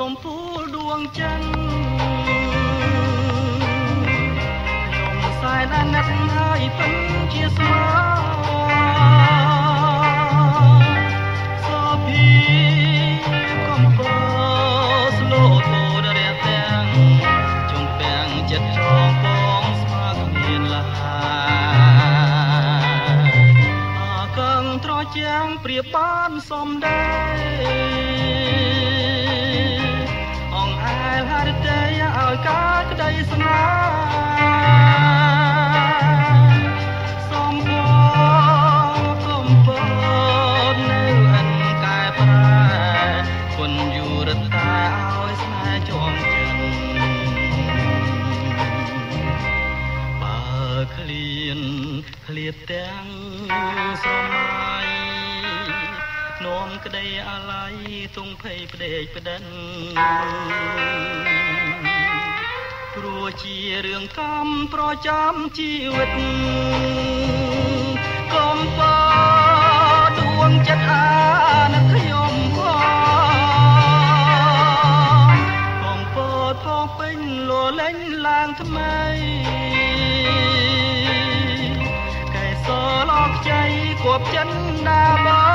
កំពូលដួងច័ន្ទខ្ញុំសែនអាណិតហើយពិនជាស្មោសុភីកំពើស្លូតូនរះទាំងជុំពាំងចិត្តចងពងស្មើគ្មានលាកឹងត្រជាងព្រាបបានសំដែងហារទេឲ្យការក្តីស្នេហ៍សំបងកំពតនៅអិនកែប្រែគុណយូរតែឲ្យស្នេហ៍ជាប់ចិត្តបើឃ្លាតទាំងស្រមៃនោមក្តីអាល័យទងភ័យផ្ដេកផ្ដិនព្រោះជារឿងកម្មប្រចាំជីវិតកំពើដួងចិត្តអាណិតខ្ញុំកំពើផងពេញលលេងឡើងថ្មីកែសលអកជ័យគប់ចិនដាបា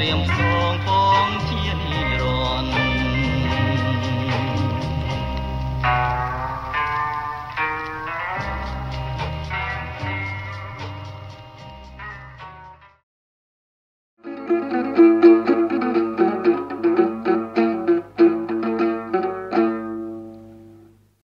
រៀមស